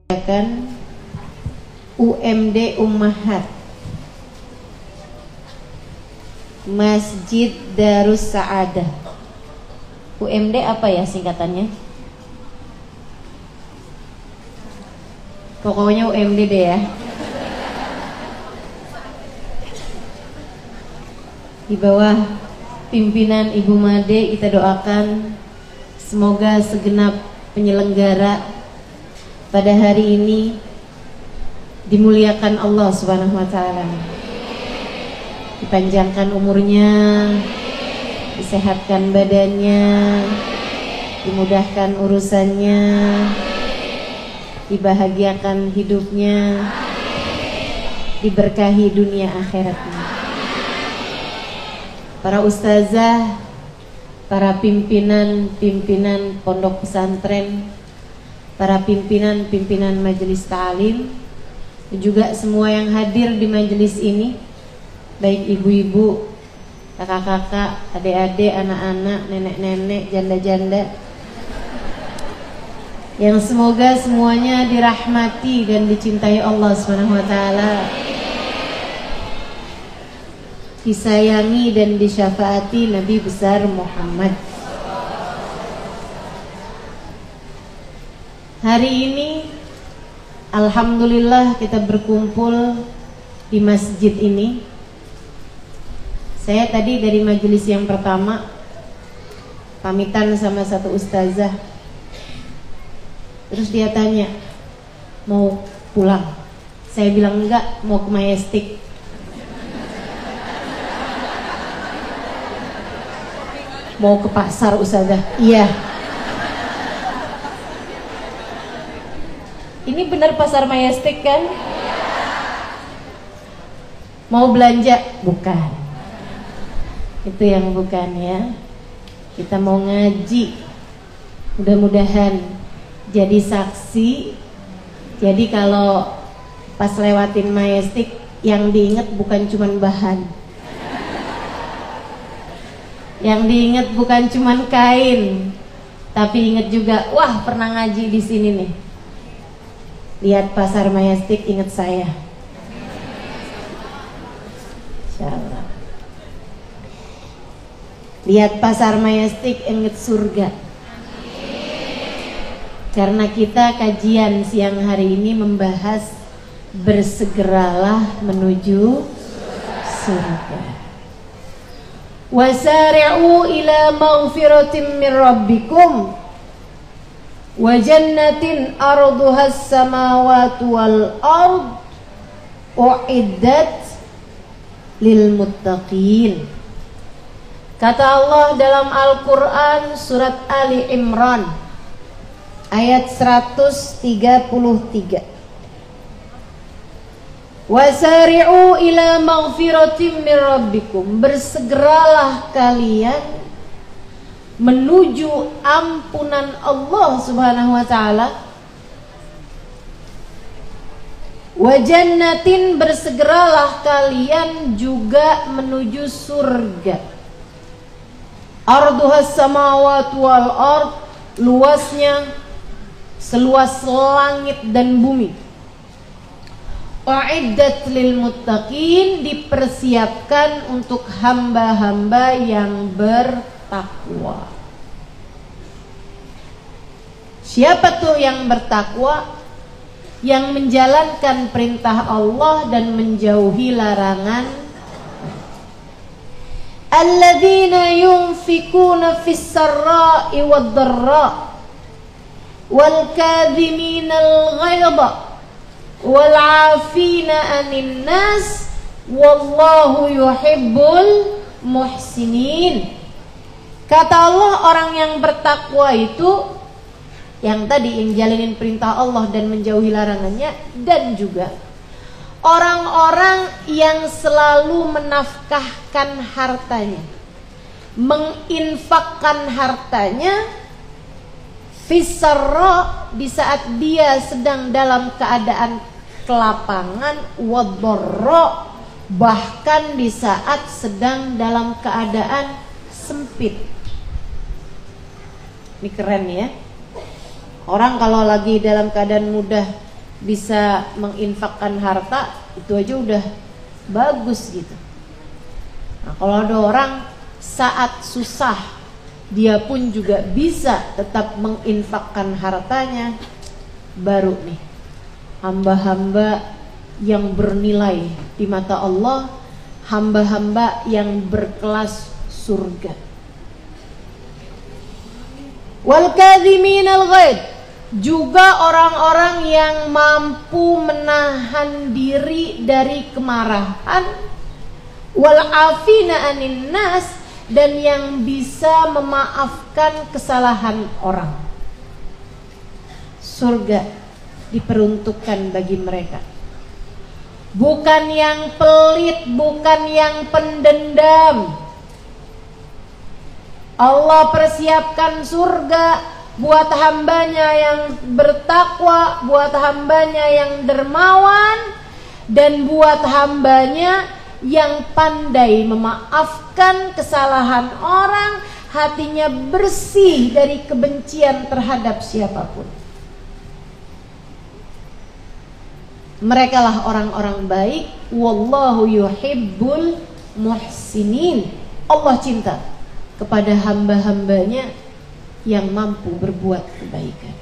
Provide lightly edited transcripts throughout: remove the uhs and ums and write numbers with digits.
Akan UMD Ummahat Masjid Darus Sa'adah. UMD apa ya singkatannya? Pokoknya UMD deh ya. Di bawah pimpinan Ibu Made kita doakan semoga segenap penyelenggara pada hari ini dimuliakan Allah Subhanahu wa taala. Dipanjangkan umurnya, disehatkan badannya, dimudahkan urusannya, dibahagiakan hidupnya, diberkahi dunia akhiratnya. Para ustazah, para pimpinan pondok pesantren, para pimpinan majelis ta'lim, juga semua yang hadir di majelis ini, baik ibu-ibu, kakak-kakak, adik-adik, anak-anak, nenek-nenek, janda-janda, yang semoga semuanya dirahmati dan dicintai Allah Subhanahu wa taala, disayangi dan disyafaati Nabi besar Muhammad. Hari ini alhamdulillah kita berkumpul di masjid ini. Saya tadi dari majelis yang pertama pamitan sama satu ustazah. Terus dia tanya, mau pulang? Saya bilang enggak, mau ke Majestic. Mau ke pasar ustazah? Iya. Ini benar pasar Majestic kan? Mau belanja? Bukan. Itu yang bukan ya. Kita mau ngaji. Mudah-mudahan jadi saksi. Jadi kalau pas lewatin Majestic yang diingat bukan cuman bahan. Yang diingat bukan cuman kain, tapi ingat juga, wah pernah ngaji di sini nih. Lihat pasar Majestic ingat saya. Insyaallah. Lihat pasar Majestic ingat surga. Karena kita kajian siang hari ini membahas bersegeralah menuju surga. Wasari'u ila maghfiratin min rabbikum wa jannatin arduhas samawati wal ard uiddat lil muttaqin. Kata Allah dalam Al-Quran surat Ali Imran ayat 133. Wasari'u ila maghfiratin min rabbikum, bersegeralah kalian menuju ampunan Allah Subhanahu wa taala. Wa jannatin, bersegeralah kalian juga menuju surga. Arduhas samawati wal ard, luasnya seluas langit dan bumi. Uiddat lil muttaqin, dipersiapkan untuk hamba-hamba yang bertakwa. Siapa tuh yang bertakwa? Yang menjalankan perintah Allah dan menjauhi larangan. Alladzina yunfikuna fis sarra'i wad dharra wal kadhiminal ghaidha wal 'afina 'anil nas wallahu yuhibbul muhsinin. Kata Allah, orang yang bertakwa itu yang tadi yang jalanin perintah Allah dan menjauhi larangannya, dan juga orang-orang yang selalu menafkahkan hartanya, menginfakkan hartanya fisarra, di saat dia sedang dalam keadaan kelapangan, wadharra, bahkan di saat sedang dalam keadaan sempit. Ini keren ya. Orang kalau lagi dalam keadaan mudah bisa menginfakkan harta, itu aja udah bagus gitu. Nah, kalau ada orang saat susah dia pun juga bisa tetap menginfakkan hartanya, baru nih hamba-hamba yang bernilai di mata Allah, hamba-hamba yang berkelas surga. Wal kadhiminal ghaid, juga orang-orang yang mampu menahan diri dari kemarahan. Wal afina anin nas, dan yang bisa memaafkan kesalahan orang. Surga diperuntukkan bagi mereka. Bukan yang pelit, bukan yang pendendam. Allah persiapkan surga buat hambanya yang bertakwa, buat hambanya yang dermawan, dan buat hambanya yang pandai memaafkan kesalahan orang, hatinya bersih dari kebencian terhadap siapapun. Mereka lah orang-orang baik. Wallahu yuhibbul muhsinin. Allah cinta kepada hamba-hambanya yang mampu berbuat kebaikan.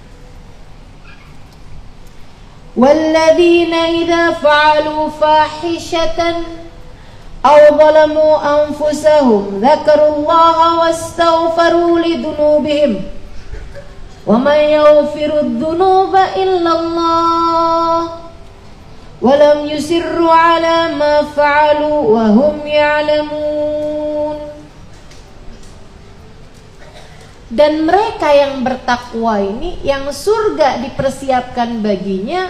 Walladzina idza fa'alu fahishatan aw zalamu anfusahum dzakarullaha wastaghfaru lidunubihim wa man yaghfiru dzunuba illallah wa lam yusirru ala ma fa'alu wa hum ya'lamun. Dan mereka yang bertakwa ini, yang surga dipersiapkan baginya,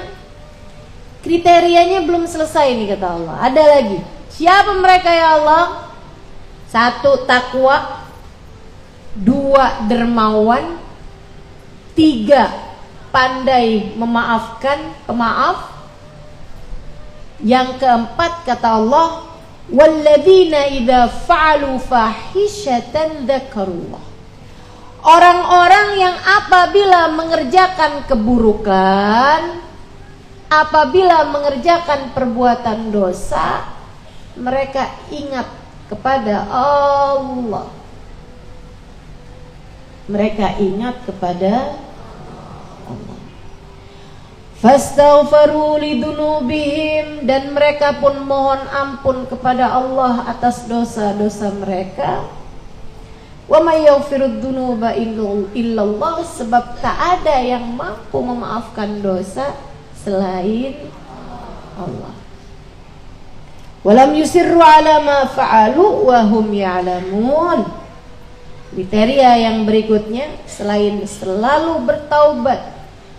kriterianya belum selesai nih kata Allah. Ada lagi. Siapa mereka ya Allah? 1, takwa. 2, dermawan. 3, pandai memaafkan, pemaaf. Yang keempat kata Allah, walladzina idza fa'alu fahishatan dzakarullah. Orang-orang yang apabila mengerjakan keburukan, apabila mengerjakan perbuatan dosa, mereka ingat kepada Allah. Mereka ingat kepada Allah. Fastaghfaru lidunubihim, dan mereka pun mohon ampun kepada Allah atas dosa-dosa mereka. Wa may yaghfirud dzunuba illallah, sebab tak ada yang mampu memaafkan dosa selain Allah. Walam yusirru ala ma fa'alu wa hum ya'lamun. Kriteria yang berikutnya, selain selalu bertaubat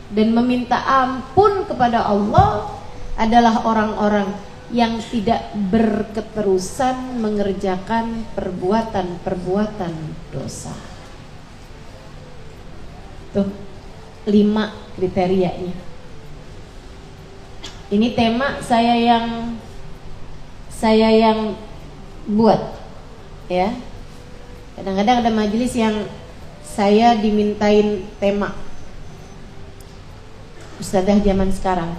dan meminta ampun kepada Allah, adalah orang-orang yang tidak berketerusan mengerjakan perbuatan-perbuatan dosa. Tuh, 5 kriterianya. Ini tema saya yang buat, ya. Kadang-kadang ada majelis yang saya dimintain tema. Ustadzah zaman sekarang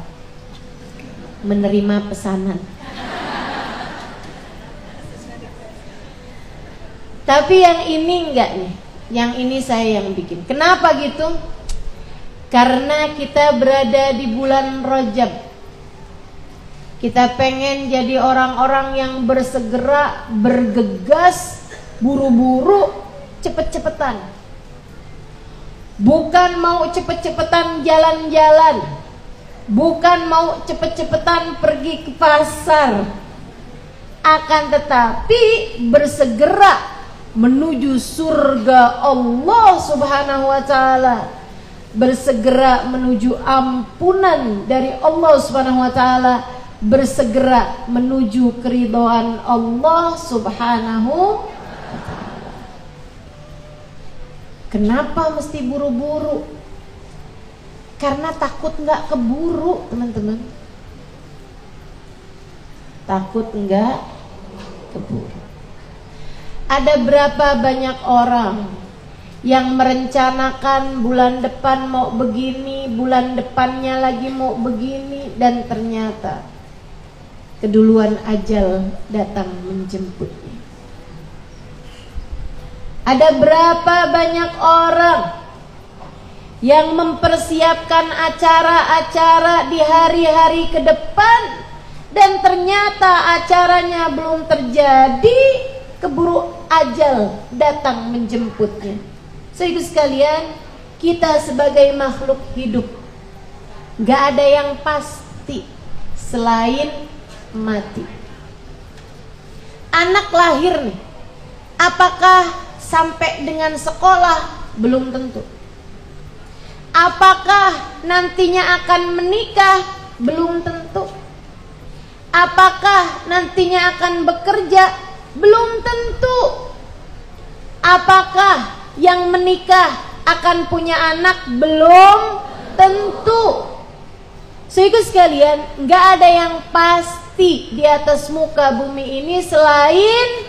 menerima pesanan. Tapi yang ini enggak nih. Yang ini saya yang bikin. Kenapa gitu? Karena kita berada di bulan Rajab. Kita pengen jadi orang-orang yang bersegera, bergegas, buru-buru, cepet-cepetan. Bukan mau cepet-cepetan jalan-jalan, bukan mau cepet-cepetan pergi ke pasar, akan tetapi bersegera menuju surga Allah Subhanahu wa ta'ala, bersegera menuju ampunan dari Allah Subhanahu wa ta'ala, bersegera menuju keridhaan Allah Subhanahu wa ta'ala. Kenapa mesti buru-buru? Karena takut nggak keburu, teman-teman. Takut nggak keburu. Ada berapa banyak orang yang merencanakan bulan depan mau begini, bulan depannya lagi mau begini, dan ternyata keduluan ajal datang menjemputnya. Ada berapa banyak orang yang mempersiapkan acara-acara di hari-hari ke depan, dan ternyata acaranya belum terjadi, keburu ajal datang menjemputnya. Saudara sekalian, kita sebagai makhluk hidup gak ada yang pasti selain mati. Anak lahir nih, apakah sampai dengan sekolah? Belum tentu. Apakah nantinya akan menikah? Belum tentu. Apakah nantinya akan bekerja? Belum tentu. Apakah yang menikah akan punya anak? Belum tentu. Saudara sekalian, gak ada yang pasti di atas muka bumi ini selain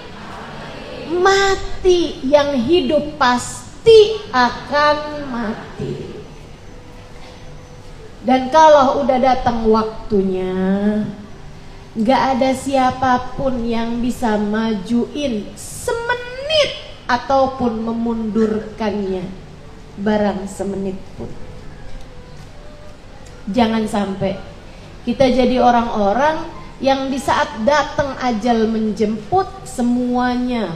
mati. Yang hidup pasti akan mati. Dan kalau udah datang waktunya, gak ada siapapun yang bisa majuin semenit ataupun memundurkannya barang semenit pun. Jangan sampai kita jadi orang-orang yang di saat datang ajal menjemput semuanya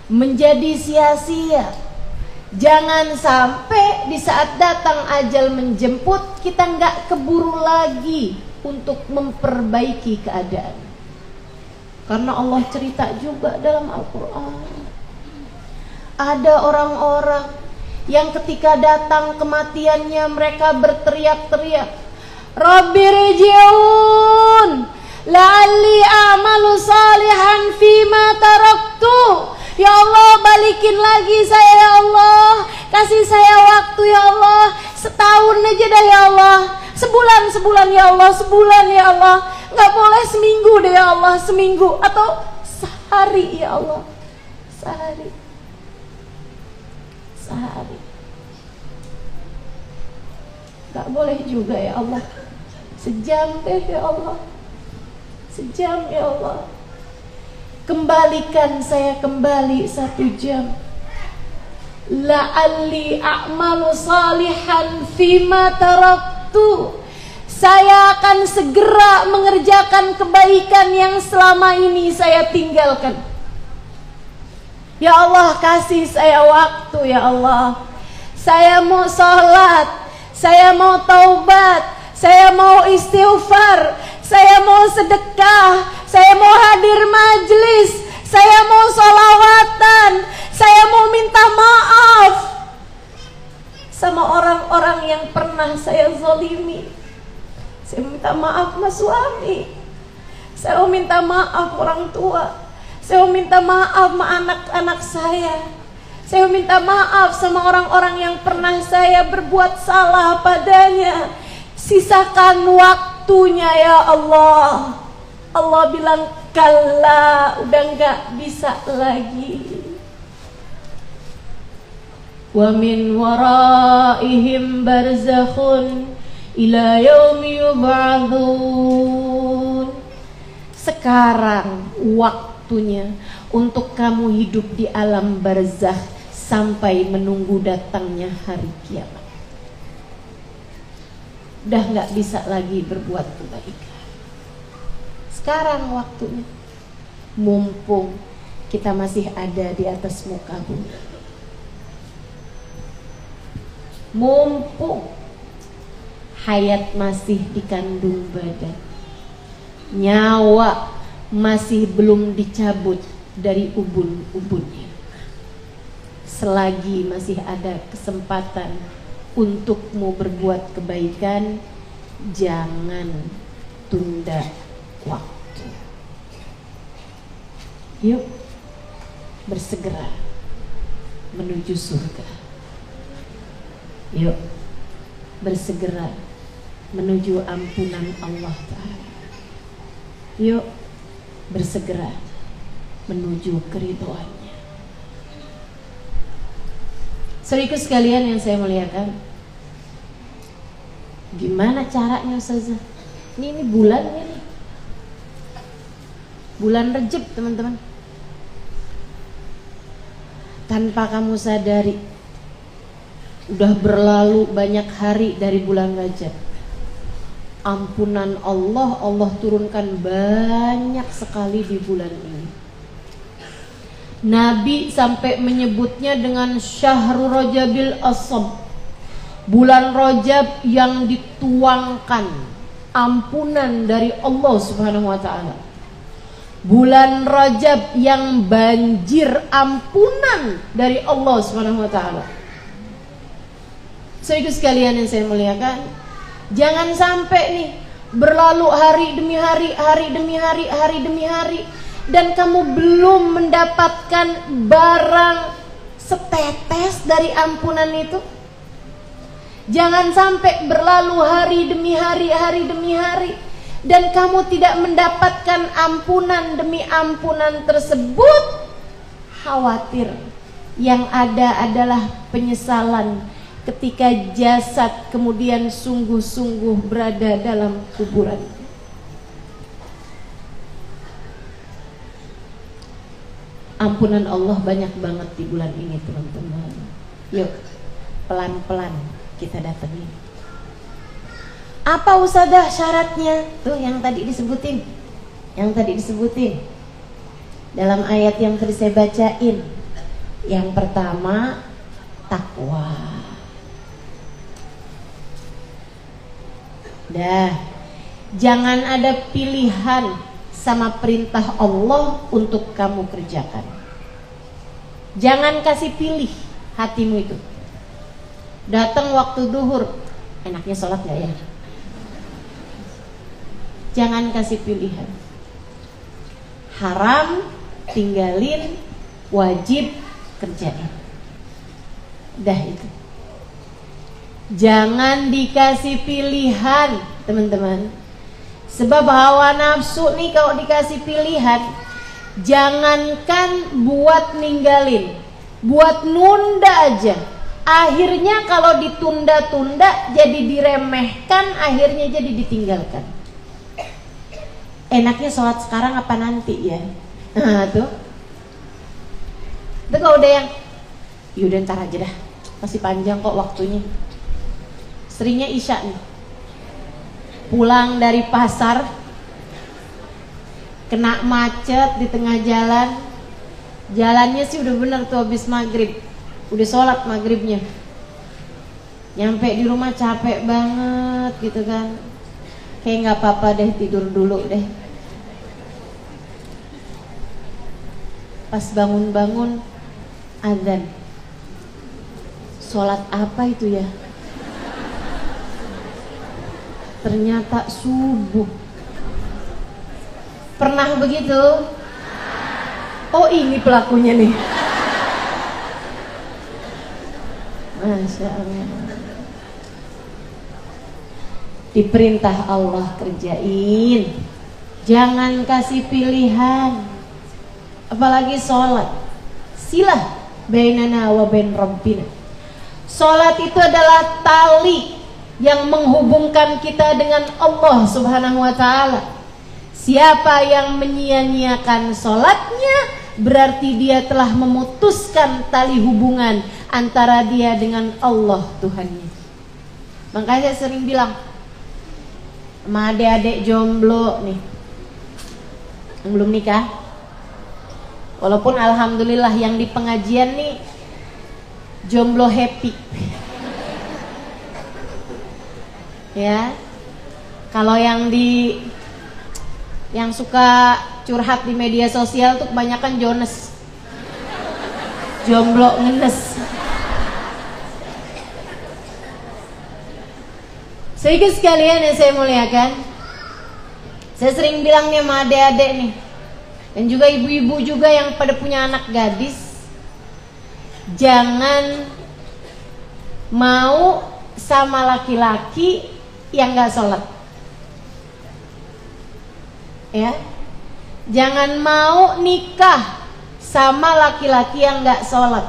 menjadi sia-sia. Jangan sampai di saat datang ajal menjemput kita nggak keburu lagi untuk memperbaiki keadaan. Karena Allah cerita juga dalam Al-Quran, ada orang-orang yang ketika datang kematiannya mereka berteriak-teriak, Rabbirji'un la'alli a'malu salihan fima taraktu. Ya Allah, balikin lagi saya ya Allah, kasih saya waktu ya Allah, setahun aja dah ya Allah, sebulan ya Allah, sebulan ya Allah, nggak boleh seminggu deh ya Allah, seminggu atau sehari ya Allah, sehari. Gak boleh juga ya Allah, sejam deh ya Allah, sejam ya Allah. Kembalikan saya kembali 1 jam. La'alli a'malu salihan fima taraktu. Saya akan segera mengerjakan kebaikan yang selama ini saya tinggalkan. Ya Allah, kasih saya waktu ya Allah. Saya mau sholat, saya mau taubat, saya mau istighfar, saya mau sedekah, saya mau hadir majlis, saya mau sholawatan, saya mau minta maaf sama orang-orang yang pernah saya zalimi. Saya minta maaf sama suami, saya mau minta maaf orang tua, saya mau minta maaf sama anak-anak saya mau minta maaf sama orang-orang yang pernah saya berbuat salah padanya. Sisakan waktunya ya Allah. Allah bilang kalla, udah gak bisa lagi. Wa min waraihim barzakhun ila yaumi yub'atsun. Sekarang waktunya untuk kamu hidup di alam barzakh sampai menunggu datangnya hari kiamat. Udah gak bisa lagi berbuat kebaikan. Sekarang waktunya, mumpung kita masih ada di atas muka bumi, mumpung hayat masih di kandung badan, nyawa masih belum dicabut dari ubun-ubunnya, selagi masih ada kesempatan untukmu berbuat kebaikan, jangan tunda waktu. Yuk bersegera menuju surga. Yuk bersegera menuju ampunan Allah Ta'ala. Yuk bersegera menuju keridhoannya. Saudaraku sekalian yang saya muliakan, gimana caranya Ustazah? Ini bulan ini, bulan Rejab teman-teman. Tanpa kamu sadari, udah berlalu banyak hari dari bulan Rajab. Ampunan Allah turunkan banyak sekali di bulan ini. Nabi sampai menyebutnya dengan Syahrul Rajabil Asab, bulan Rajab yang dituangkan ampunan dari Allah Subhanahu wa taala. Bulan Rajab yang banjir ampunan dari Allah Subhanahu wa taala. Saudara sekalian yang saya muliakan, jangan sampai nih berlalu hari demi hari, hari demi hari, hari demi hari, dan kamu belum mendapatkan barang setetes dari ampunan itu. Jangan sampai berlalu hari demi hari, hari demi hari, dan kamu tidak mendapatkan ampunan demi ampunan tersebut. Khawatir yang ada adalah penyesalan ketika jasad kemudian sungguh-sungguh berada dalam kuburan. Ampunan Allah banyak banget di bulan ini teman-teman. Yuk pelan-pelan kita datangi. Apa Ustazah syaratnya? Tuh yang tadi disebutin. Yang tadi disebutin dalam ayat yang tadi saya bacain. Yang pertama, takwa. Dah, jangan ada pilihan sama perintah Allah untuk kamu kerjakan. Jangan kasih pilih hatimu itu. Datang waktu duhur, enaknya sholat gak ya? Jangan kasih pilihan. Haram tinggalin, wajib kerjain. Dah itu. Jangan dikasih pilihan teman-teman. Sebab hawa nafsu nih kalau dikasih pilihan, jangankan buat ninggalin, buat nunda aja. Akhirnya kalau ditunda-tunda jadi diremehkan, akhirnya jadi ditinggalkan. Enaknya sholat sekarang apa nanti ya? Nah tuh. Itu kalau udah yang yaudah ntar aja dah, masih panjang kok waktunya. Seringnya isya nih, pulang dari pasar kena macet di tengah jalan. Jalannya sih udah bener tuh habis maghrib, udah sholat maghribnya, nyampe di rumah capek banget gitu kan. Kayak nggak apa-apa deh, tidur dulu deh. Pas bangun-bangun azan. Sholat apa itu ya? Ternyata subuh. Pernah begitu? Oh ini pelakunya nih. Masya Allah. Diperintah Allah kerjain. Jangan kasih pilihan. Apalagi sholat. Silah bainana wa bain rabbina. Sholat itu adalah tali yang menghubungkan kita dengan Allah Subhanahu wa ta'ala. Siapa yang menyia-nyiakan sholatnya, berarti dia telah memutuskan tali hubungan antara dia dengan Allah Tuhannya. Makanya saya sering bilang sama adik-adik jomblo nih yang belum nikah, walaupun alhamdulillah yang di pengajian nih jomblo happy ya. Kalau yang suka curhat di media sosial tuh kebanyakan Jones, jomblo ngenes. Sedikit sekalian yang saya muliakan, saya sering bilang nih sama adik-adik nih, dan juga ibu-ibu juga yang pada punya anak gadis, jangan mau sama laki-laki yang gak sholat ya. Jangan mau nikah sama laki-laki yang gak sholat.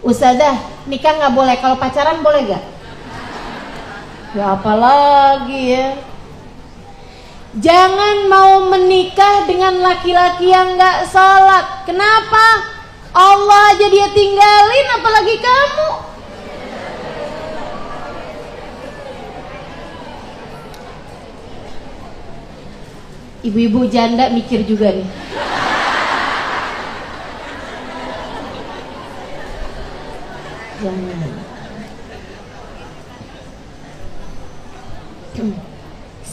Ustazah, nikah nggak boleh, kalau pacaran boleh gak? Ya apalagi ya. Jangan mau menikah dengan laki-laki yang gak salat. Kenapa? Allah aja dia tinggalin, apalagi kamu. Ibu-ibu janda mikir juga nih. Jangan.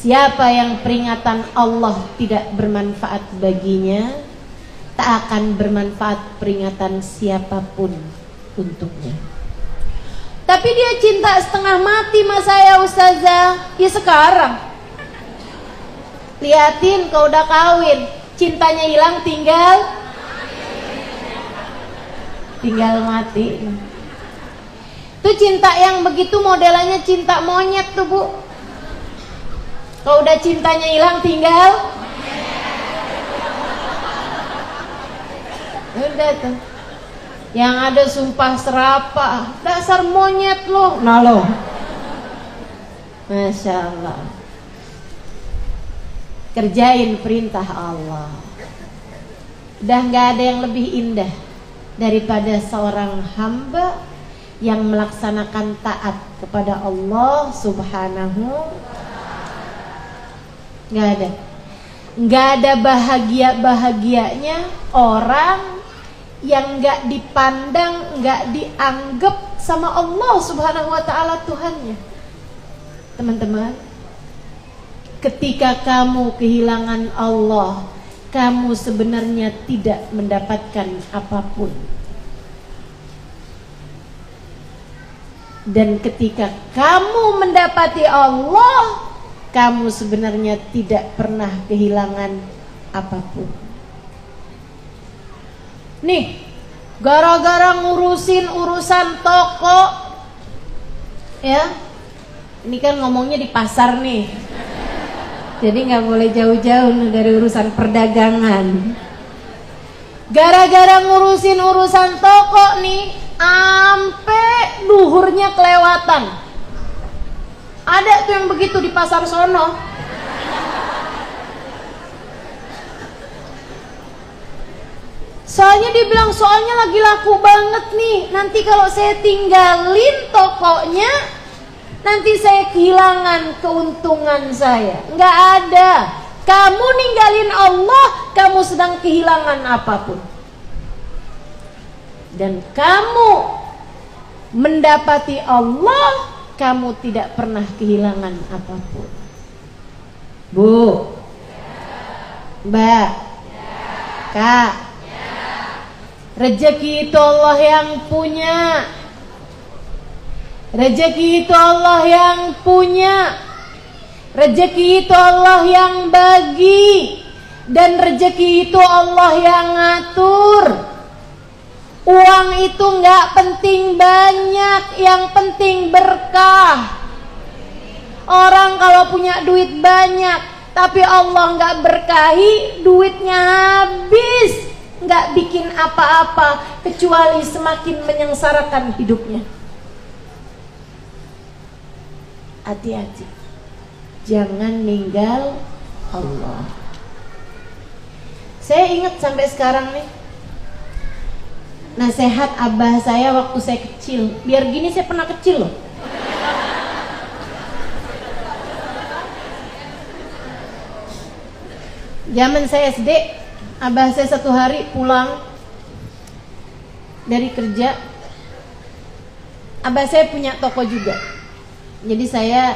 Siapa yang peringatan Allah tidak bermanfaat baginya, tak akan bermanfaat peringatan siapapun untuknya. Tapi dia cinta setengah mati sama saya ustazah. Ya sekarang liatin kau udah kawin, cintanya hilang, tinggal mati. Itu cinta yang begitu modelannya cinta monyet tuh bu. Kalau udah cintanya hilang, tinggal udah tuh. Yang ada sumpah serapah, dasar monyet lo. Nah lo, Masya Allah. Kerjain perintah Allah. Udah gak ada yang lebih indah daripada seorang hamba yang melaksanakan taat kepada Allah Subhanahu. Nggak ada bahagianya orang yang nggak dipandang, nggak dianggap sama Allah Subhanahu wa Ta'ala Tuhannya. Teman-teman, ketika kamu kehilangan Allah, kamu sebenarnya tidak mendapatkan apapun. Dan ketika kamu mendapati Allah, kamu sebenarnya tidak pernah kehilangan apapun. Nih, gara-gara ngurusin urusan toko, ya, ini kan ngomongnya di pasar nih, jadi nggak boleh jauh-jauh dari urusan perdagangan. Gara-gara ngurusin urusan toko nih, ampe duhurnya kelewatan. Ada tuh yang begitu di pasar sono. Soalnya dia bilang, soalnya lagi laku banget nih. Nanti kalau saya tinggalin tokonya, nanti saya kehilangan keuntungan saya. Nggak ada. Kamu ninggalin Allah, kamu sedang kehilangan apapun. Dan kamu mendapati Allah, kamu tidak pernah kehilangan apapun. Bu, Mbak, Kak, rezeki itu Allah yang punya. Rezeki itu Allah yang punya. Rezeki itu Allah yang bagi. Dan rezeki itu Allah yang ngatur. Uang itu nggak penting banyak, yang penting berkah. Orang kalau punya duit banyak, tapi Allah nggak berkahi, duitnya habis, nggak bikin apa-apa kecuali semakin menyengsarakan hidupnya. Hati-hati, jangan ninggal Allah. Saya ingat sampai sekarang nih, nasihat abah saya waktu saya kecil. Biar gini saya pernah kecil loh. Zaman saya SD, abah saya satu hari pulang dari kerja. Abah saya punya toko juga. Jadi saya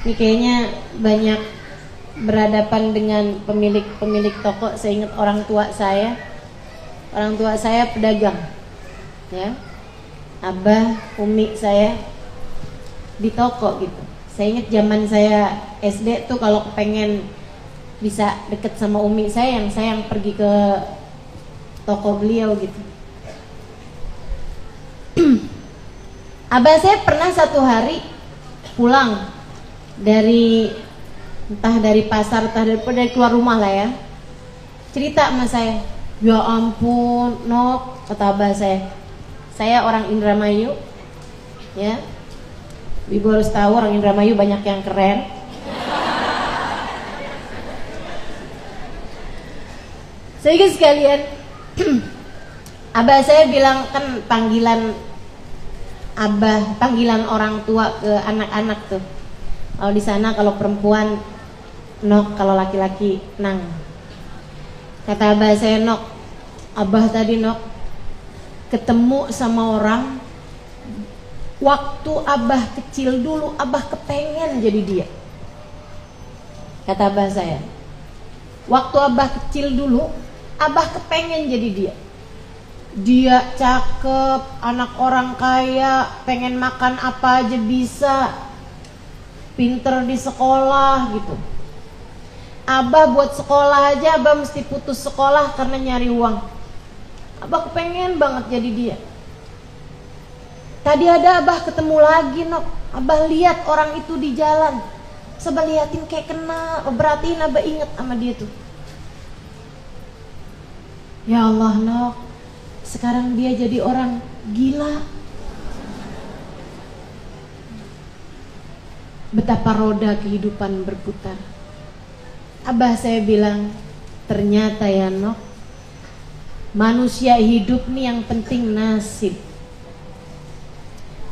ini kayaknya banyak berhadapan dengan pemilik toko. Saya ingat orang tua saya. Orang tua saya pedagang, ya. Abah, umi saya di toko gitu. Saya ingat zaman saya SD tuh kalau pengen bisa deket sama umi saya yang pergi ke toko beliau gitu. Abah saya pernah satu hari pulang dari entah dari pasar, entah dari keluar rumah lah ya. Cerita sama saya, ya ampun, Nok, kata abah Saya orang Indramayu, ya. Ibu harus tahu orang Indramayu banyak yang keren. Sehingga sekalian, abah saya bilang kan panggilan abah, panggilan orang tua ke anak-anak tuh. Kalau di sana kalau perempuan nok, kalau laki-laki nang. Kata abah saya, nok, abah tadi nok ketemu sama orang, waktu abah kecil dulu abah kepengen jadi dia. Kata abah saya, waktu abah kecil dulu abah kepengen jadi dia. Dia cakep, anak orang kaya, pengen makan apa aja bisa, pinter di sekolah gitu. Abah buat sekolah aja abah mesti putus sekolah karena nyari uang. Abah kepengen banget jadi dia. Tadi ada abah ketemu lagi, nok. Abah lihat orang itu di jalan. Abah liatin kayak kenal, berarti abah inget sama dia tuh. Ya Allah, nok, sekarang dia jadi orang gila. Betapa roda kehidupan berputar. Abah saya bilang, ternyata ya nok, manusia hidup nih yang penting nasib.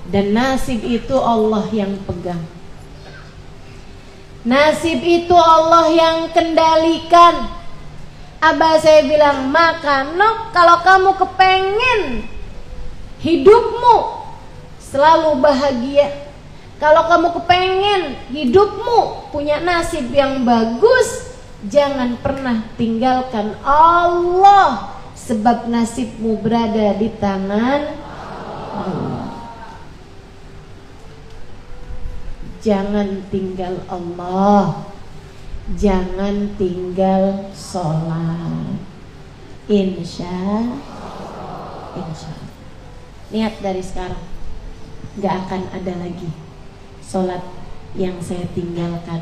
Dan nasib itu Allah yang pegang. Nasib itu Allah yang kendalikan. Abah saya bilang, maka nok, kalau kamu kepengen hidupmu selalu bahagia, kalau kamu kepengen hidupmu punya nasib yang bagus, jangan pernah tinggalkan Allah, sebab nasibmu berada di tangan Allah. Jangan tinggal Allah, jangan tinggal sholat. Insya Allah. Niat dari sekarang, gak akan ada lagi sholat yang saya tinggalkan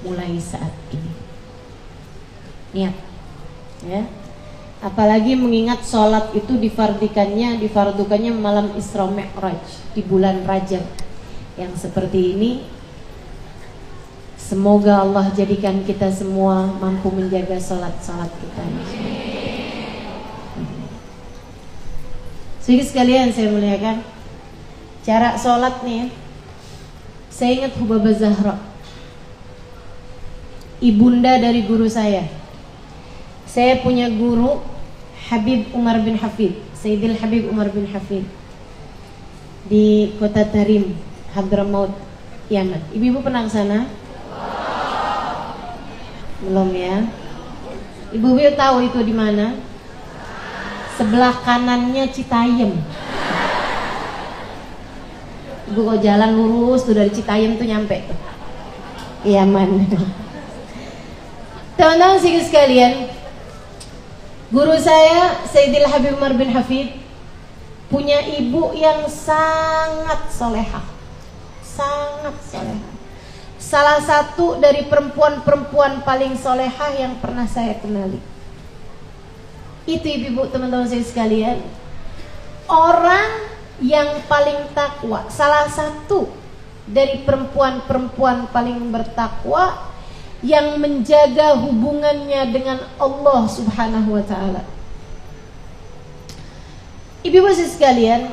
mulai saat ini. Niat, ya. Apalagi mengingat sholat itu difardukannya malam Isra Mi'raj di bulan Rajab yang seperti ini. Semoga Allah jadikan kita semua mampu menjaga sholat-sholat kita. Jadi sekalian saya muliakan, cara sholat nih ya. Saya ingat Hubabah Zahra, ibunda dari guru saya. Saya punya guru Habib Umar bin Hafid, Sayyidil Habib Umar bin Hafid, di kota Tarim, Hadramaut, Yaman. Ibu-ibu pernah ke sana? Belum ya? Ibu-ibu tahu itu di mana? Sebelah kanannya Citayam. Ibu kalau jalan lurus tuh dari Citayam tuh nyampe tuh Yaman. Teman-teman sekalian, guru saya Sayyidil Habib Umar bin Hafid punya ibu yang sangat solehah, sangat solehah. Salah satu dari perempuan-perempuan paling solehah yang pernah saya kenali. Itu ibu-ibu, teman-teman saya sekalian, orang yang paling takwa, salah satu dari perempuan-perempuan paling bertakwa yang menjaga hubungannya dengan Allah Subhanahu wa ta'ala. Ibu-ibu sekalian,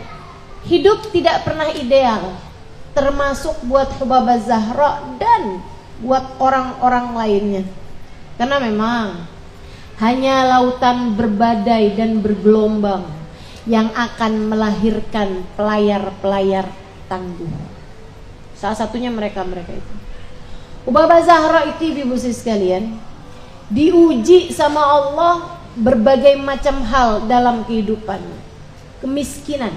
hidup tidak pernah ideal, termasuk buat Hubabah Zahra dan buat orang-orang lainnya. Karena memang hanya lautan berbadai dan bergelombang yang akan melahirkan pelayar-pelayar tangguh. Salah satunya mereka itu. Hubabah Zahra itu ibu-ibu sekalian diuji sama Allah berbagai macam hal dalam kehidupan. Kemiskinan,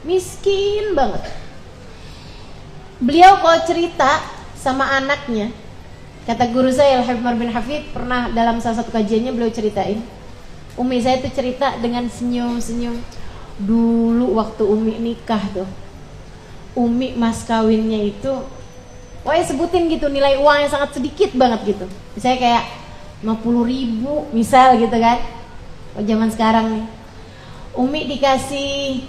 miskin banget. Beliau kalau cerita sama anaknya, kata guru saya Al-Habib Umar bin Hafid, pernah dalam salah satu kajiannya beliau ceritain, Umi saya tuh cerita dengan senyum-senyum. Dulu waktu Umi nikah tuh, Umi mas kawinnya itu, pokoknya sebutin gitu nilai uang yang sangat sedikit banget gitu. Misalnya kayak 50.000 misal gitu kan. Oh zaman sekarang nih, Umi dikasih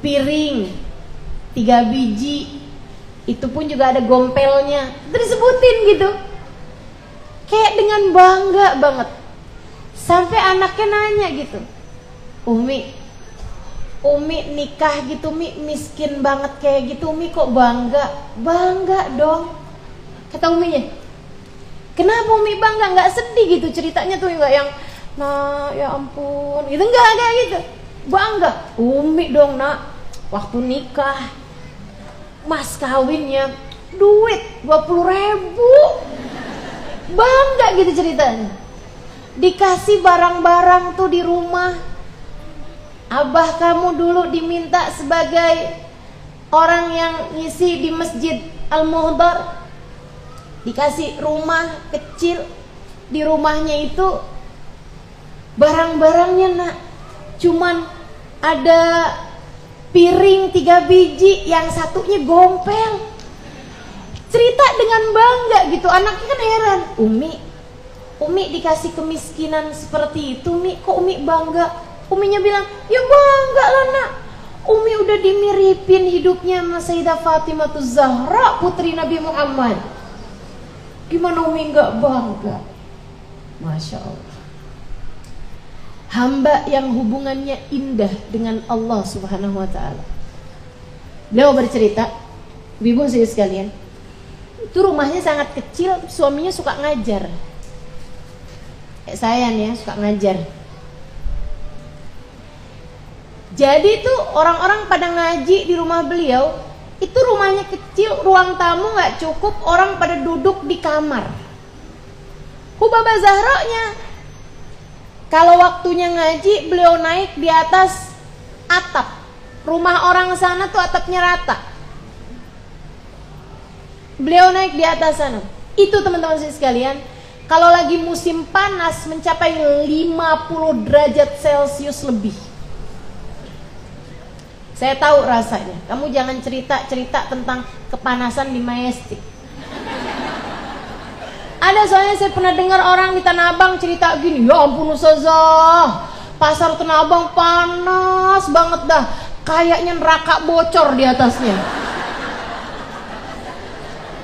piring 3 biji, itu pun juga ada gompelnya, itu disebutin gitu, kayak dengan bangga banget. Sampai anaknya nanya gitu, Umi nikah gitu, Umi miskin banget kayak gitu, Umi kok bangga? Bangga dong, kata Uminya. Kenapa Umi bangga? Nggak sedih gitu ceritanya tuh, nggak yang nah ya ampun gitu, nggak gitu, bangga. Umi dong nak, waktu nikah mas kawinnya duit 20.000, bangga gitu ceritanya. Dikasih barang-barang tuh di rumah. Abah kamu dulu diminta sebagai orang yang ngisi di Masjid Al-Muhdar, dikasih rumah kecil. Di rumahnya itu barang-barangnya nak cuman ada piring 3 biji, yang satunya gompel. Cerita dengan bangga gitu. Anaknya kan heran, Umi dikasih kemiskinan seperti itu, Umi kok Umi bangga? Uminya bilang, ya bangga lah nak, Umi udah dimiripin hidupnya sama Sayyidah Fatimah Zahra, putri Nabi Muhammad. Gimana Umi gak bangga? Masya Allah. Hamba yang hubungannya indah dengan Allah Subhanahu wa ta'ala. Beliau bercerita, ibu saya sekalian, itu rumahnya sangat kecil, suaminya suka ngajar. Kayak saya nih ya, suka ngajar. Jadi tuh orang-orang pada ngaji di rumah beliau, itu rumahnya kecil, ruang tamu gak cukup, orang pada duduk di kamar. Hubabah Zahra-nya, kalau waktunya ngaji, beliau naik di atas atap. Rumah orang sana tuh atapnya rata. Beliau naik di atas sana. Itu teman-teman sekalian, kalau lagi musim panas mencapai 50 derajat Celcius lebih. Saya tahu rasanya. Kamu jangan cerita-cerita tentang kepanasan di Majestic. Ada soalnya saya pernah dengar orang di Tanah Abang cerita gini, ya ampun Ustazah, pasar Tanah Abang panas banget dah, kayaknya neraka bocor di atasnya.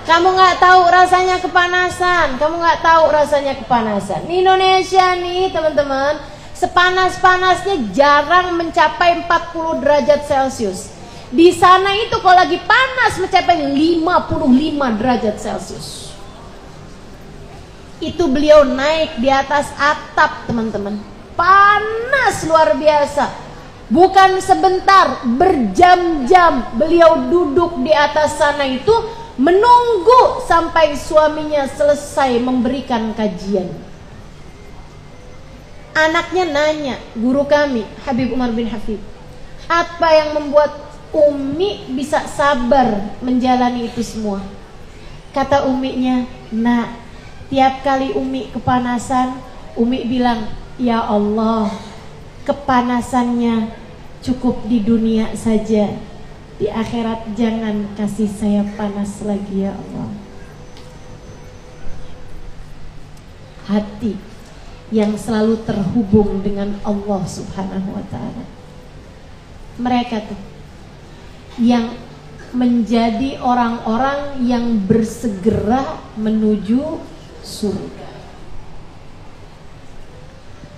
Kamu nggak tahu rasanya kepanasan, kamu nggak tahu rasanya kepanasan. Di Indonesia nih teman-teman, sepanas-panasnya jarang mencapai 40 derajat Celcius. Di sana itu kalau lagi panas mencapai 55 derajat Celcius. Itu beliau naik di atas atap teman-teman, panas luar biasa. Bukan sebentar, berjam-jam beliau duduk di atas sana itu menunggu sampai suaminya selesai memberikan kajian. Anaknya nanya, guru kami Habib Umar bin Hafid, apa yang membuat Umi bisa sabar menjalani itu semua? Kata uminya, nak, tiap kali Umi kepanasan, Umi bilang, ya Allah, kepanasannya cukup di dunia saja, di akhirat jangan kasih saya panas lagi ya Allah. Hati yang selalu terhubung dengan Allah Subhanahu wa ta'ala, mereka tuh yang menjadi orang-orang yang bersegera menuju surga.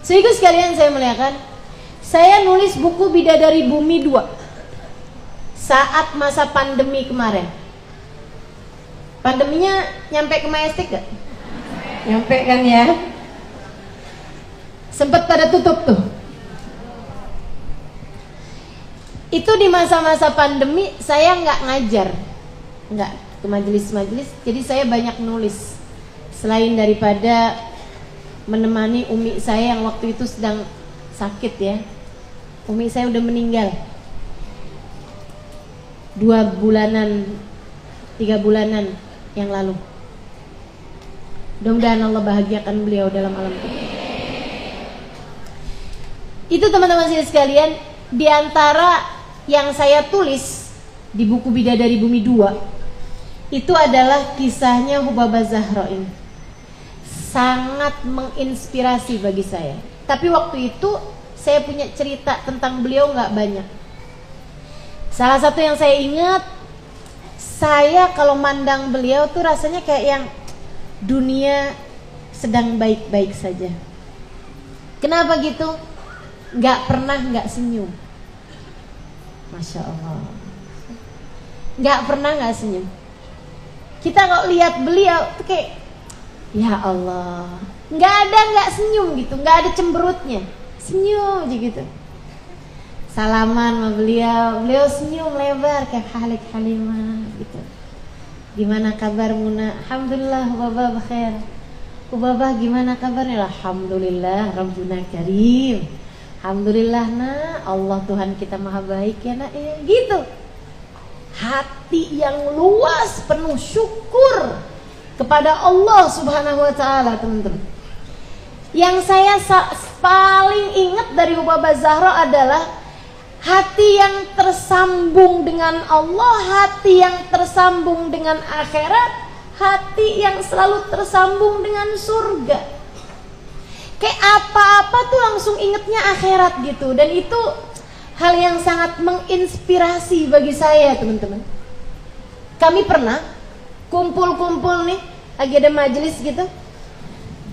Sehingga sekalian saya muliakan, saya nulis buku Bidadari Bumi 2 saat masa pandemi kemarin. Pandeminya nyampe ke Majestic gak? Nyampe kan ya? Sempet pada tutup tuh. Itu di masa-masa pandemi saya nggak ngajar, nggak ke majelis-majelis, jadi saya banyak nulis. Selain daripada menemani umi saya yang waktu itu sedang sakit ya, umi saya udah meninggal 2 bulanan 3 bulanan yang lalu. Mudah-mudahan Allah bahagiakan beliau dalam alam kubur. Itu teman-teman sekalian, di antara yang saya tulis di buku Bidadari Bumi 2 itu adalah kisahnya Hubabah Zahra ini. Sangat menginspirasi bagi saya. Tapi waktu itu saya punya cerita tentang beliau nggak banyak. Salah satu yang saya ingat, saya kalau mandang beliau tuh rasanya kayak yang dunia sedang baik-baik saja. Kenapa gitu? Gak pernah gak senyum. Masya Allah. Gak pernah gak senyum. Kita kalau lihat beliau tuh kayak, ya Allah, gak ada gak senyum gitu, gak ada cemberutnya, senyum aja gitu. Salaman sama beliau senyum lebar kayak halik halimah gitu. Gimana kabar Muna? Alhamdulillah Babah khair. Babah gimana kabarnya? Alhamdulillah Rabbuna Karim. Alhamdulillah nak, Allah Tuhan kita maha baik ya nak ya. Gitu. Hati yang luas penuh syukur kepada Allah Subhanahu wa taala, teman-teman. Yang saya paling ingat dari Ubabah Zahra adalah hati yang tersambung dengan Allah, hati yang tersambung dengan akhirat, hati yang selalu tersambung dengan surga. Kayak apa-apa tuh langsung ingetnya akhirat gitu. Dan itu hal yang sangat menginspirasi bagi saya, teman-teman. Kami pernah kumpul-kumpul nih, lagi ada majelis gitu.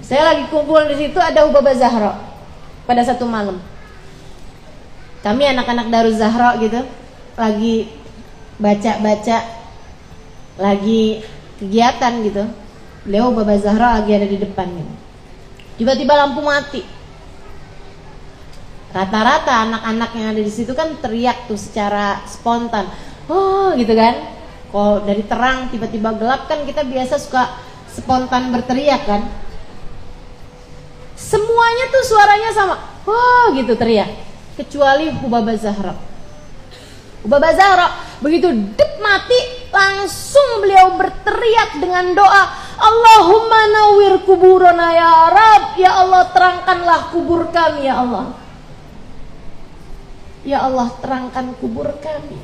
Saya lagi kumpul di situ, ada Ubabah Zahra pada satu malam. Kami anak-anak Daruz Zahra gitu, lagi baca-baca, lagi kegiatan gitu. Beliau Ubabah Zahra lagi ada di depan gitu. Tiba-tiba lampu mati. Rata-rata anak-anak yang ada di situ kan teriak tuh secara spontan, oh gitu kan. Kalau dari terang tiba-tiba gelap kan kita biasa suka spontan berteriak kan. Semuanya tuh suaranya sama, oh gitu teriak. Kecuali Ubabah Zahra. Ubabah Zahra begitu dep mati, langsung beliau berteriak dengan doa, Allahumma nawwir kuburana ya Rabb, ya Allah terangkanlah kubur kami ya Allah. Ya Allah terangkan kubur kami.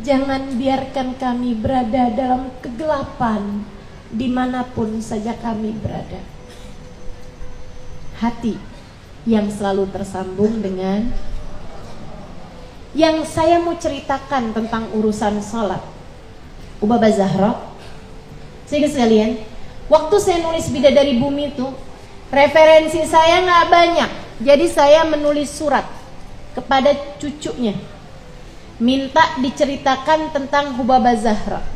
Jangan biarkan kami berada dalam kegelapan dimanapun saja kami berada. Hati yang selalu tersambung dengan. Yang saya mau ceritakan tentang urusan sholat Ubabah Zahra, sehingga sekalian, waktu saya nulis Bidadari Bumi itu, referensi saya nggak banyak. Jadi saya menulis surat kepada cucunya, minta diceritakan tentang Ubabah Zahra.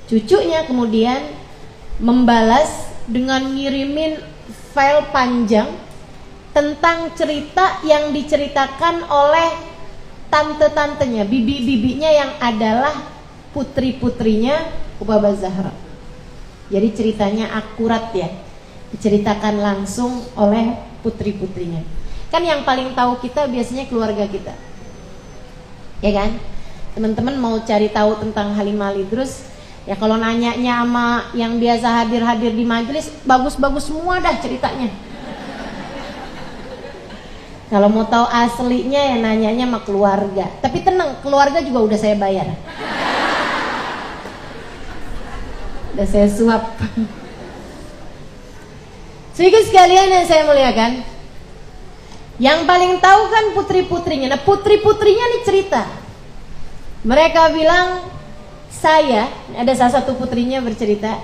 Cucunya kemudian membalas dengan ngirimin file panjang tentang cerita yang diceritakan oleh tante-tantenya, bibi-bibinya yang adalah putri-putrinya Ubabah Zahra. Jadi ceritanya akurat ya, diceritakan langsung oleh putri-putrinya. Kan yang paling tahu kita biasanya keluarga kita, ya kan? Teman-teman mau cari tahu tentang Halimah Al-Idrus, ya kalau nanyanya sama yang biasa hadir-hadir di majelis, bagus-bagus semua dah ceritanya. Kalau mau tahu aslinya ya nanyanya sama keluarga. Tapi tenang, keluarga juga udah saya bayar. Udah saya suap. Sedikit sekalian yang saya muliakan, yang paling tahu kan putri-putrinya. Nah putri-putrinya nih cerita. Mereka bilang, saya, ada salah satu putrinya bercerita,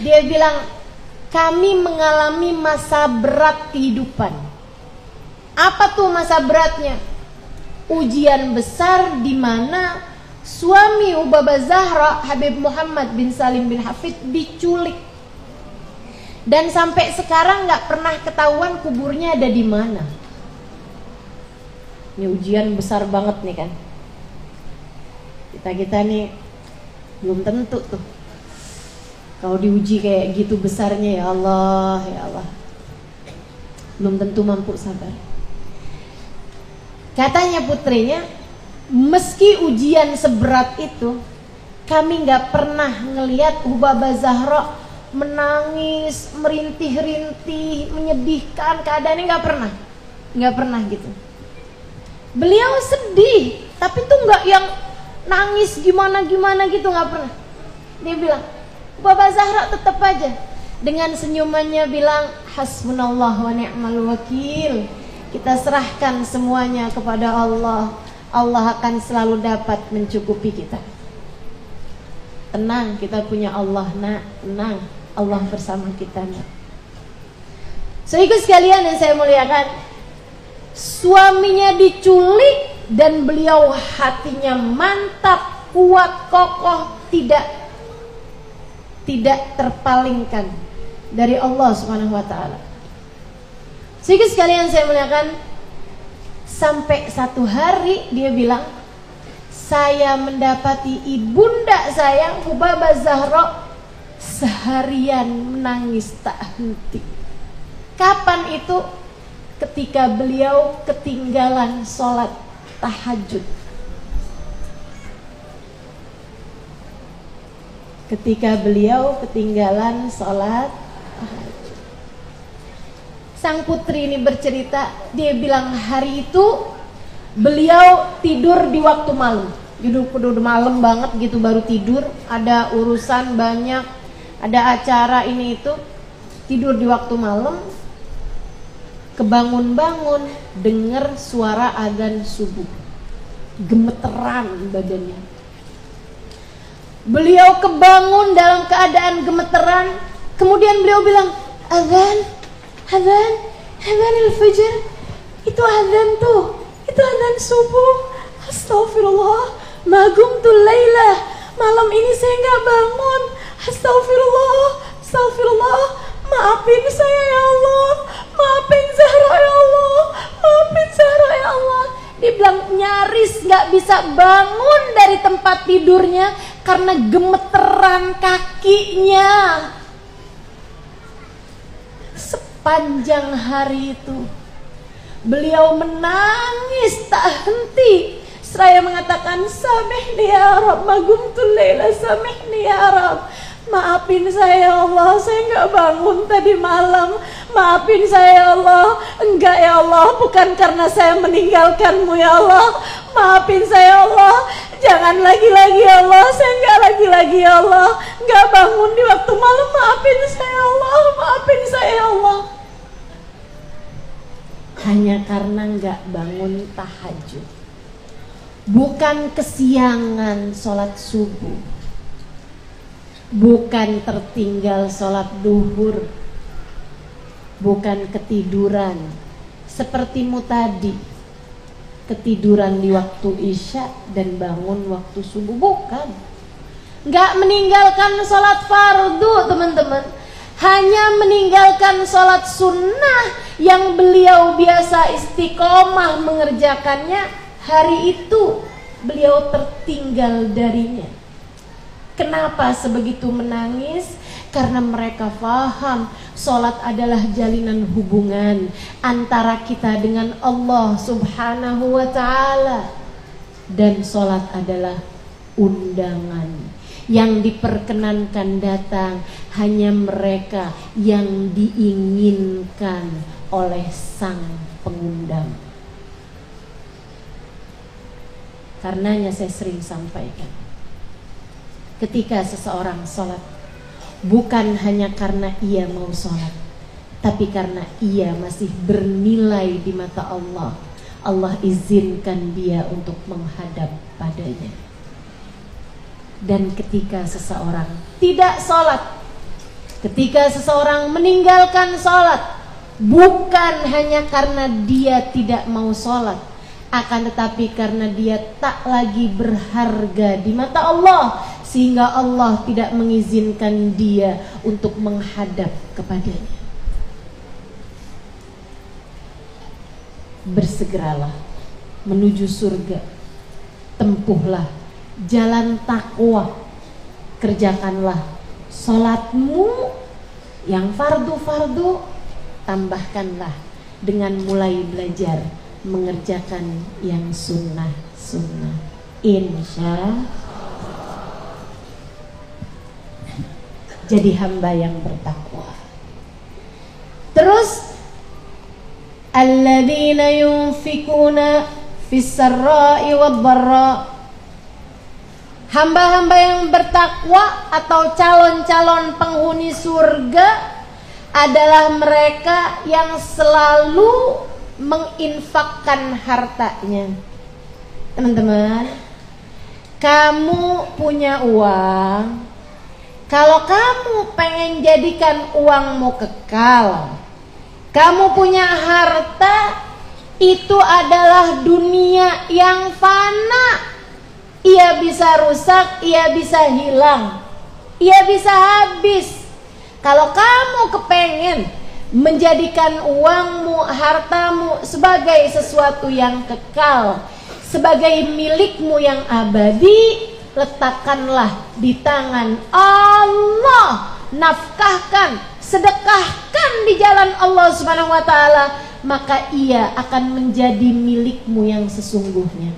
dia bilang, kami mengalami masa berat kehidupan. Apa tuh masa beratnya? Ujian besar di mana suami Ubabah Zahra, Habib Muhammad bin Salim bin Hafid, diculik. Dan sampai sekarang nggak pernah ketahuan kuburnya ada di mana. Ini ujian besar banget nih kan. Kita nih belum tentu tuh kalau diuji kayak gitu besarnya, ya Allah, ya Allah. Belum tentu mampu sabar. Katanya putrinya, meski ujian seberat itu, kami gak pernah ngelihat Ubabah Zahra menangis, merintih-rintih, menyedihkan keadaannya, gak pernah gitu. Beliau sedih, tapi tuh gak yang nangis gimana-gimana gitu, gak pernah. Dia bilang, Ubabah Zahra tetap aja dengan senyumannya bilang, hasbunallah wa ni'mal wakil. Kita serahkan semuanya kepada Allah. Allah akan selalu dapat mencukupi kita. Tenang, kita punya Allah, nak. Tenang, Allah bersama kita, nak. Saudaraku sekalian yang saya muliakan, suaminya diculik dan beliau hatinya mantap, kuat, kokoh, tidak terpalingkan dari Allah Subhanahu wa taala. Saudaraku sekalian saya muliakan, sampai satu hari dia bilang, saya mendapati ibunda saya Hubabah Zahra seharian menangis tak henti. Kapan itu? Ketika beliau ketinggalan sholat tahajud. Ketika beliau ketinggalan sholat tahajud. Sang putri ini bercerita, dia bilang hari itu beliau tidur di waktu malam. Tidur malam banget gitu baru tidur, ada urusan banyak, ada acara ini itu, tidur di waktu malam. Kebangun-bangun dengar suara adzan subuh, gemeteran badannya. Beliau kebangun dalam keadaan gemeteran. Kemudian beliau bilang, adzan al-fajr, itu adzan tuh, itu adzan subuh. Astagfirullah, ma gumtul laila, malam ini saya nggak bangun. Astagfirullah, maafin saya ya Allah, maafin Zahra ya Allah, maafin Zahra ya Allah. Dia bilang nyaris nggak bisa bangun dari tempat tidurnya karena gemeteran kakinya. Sepanjang hari itu beliau menangis tak henti, seraya mengatakan, samihni ya Rabb, magumtul laila, samihni ya Rabb, maafin saya ya Allah, saya nggak bangun tadi malam. Maafin saya ya Allah. Enggak ya Allah, bukan karena saya meninggalkanmu ya Allah. Maafin saya ya Allah. Jangan lagi-lagi ya Allah, saya nggak lagi-lagi ya Allah. Nggak bangun di waktu malam. Maafin saya ya Allah, maafin saya ya Allah. Hanya karena nggak bangun tahajud. Bukan kesiangan sholat subuh, bukan tertinggal sholat duhur, bukan ketiduran sepertimu tadi, ketiduran di waktu isya dan bangun waktu subuh, bukan. Nggak meninggalkan sholat fardu teman-teman, hanya meninggalkan sholat sunnah yang beliau biasa istiqomah mengerjakannya. Hari itu beliau tertinggal darinya. Kenapa sebegitu menangis? Karena mereka faham sholat adalah jalinan hubungan antara kita dengan Allah Subhanahu wa ta'ala. Dan sholat adalah undangan yang diperkenankan datang hanya mereka yang diinginkan oleh sang pengundang. Karenanya saya sering sampaikan, ketika seseorang sholat, bukan hanya karena ia mau sholat, tapi karena ia masih bernilai di mata Allah, Allah izinkan dia untuk menghadap padanya. Dan ketika seseorang tidak sholat, ketika seseorang meninggalkan sholat, bukan hanya karena dia tidak mau sholat, akan tetapi karena dia tak lagi berharga di mata Allah, sehingga Allah tidak mengizinkan dia untuk menghadap kepadanya. Bersegeralah menuju surga, tempuhlah jalan takwa, kerjakanlah sholatmu yang fardu-fardu, tambahkanlah dengan mulai belajar mengerjakan yang sunnah-sunnah. Insya jadi hamba yang bertakwa. Terus alladzina yunfikuna fis sarra'i wad dharra, hamba-hamba yang bertakwa atau calon-calon penghuni surga adalah mereka yang selalu menginfakkan hartanya teman-teman, kamu punya uang. Kalau kamu pengen jadikan uangmu kekal, kamu punya harta, itu adalah dunia yang fana. Ia bisa rusak, ia bisa hilang, ia bisa habis. Kalau kamu kepengen menjadikan uangmu, hartamu sebagai sesuatu yang kekal, sebagai milikmu yang abadi, letakkanlah di tangan Allah. Nafkahkan, sedekahkan di jalan Allah Subhanahu wa taala, maka ia akan menjadi milikmu yang sesungguhnya.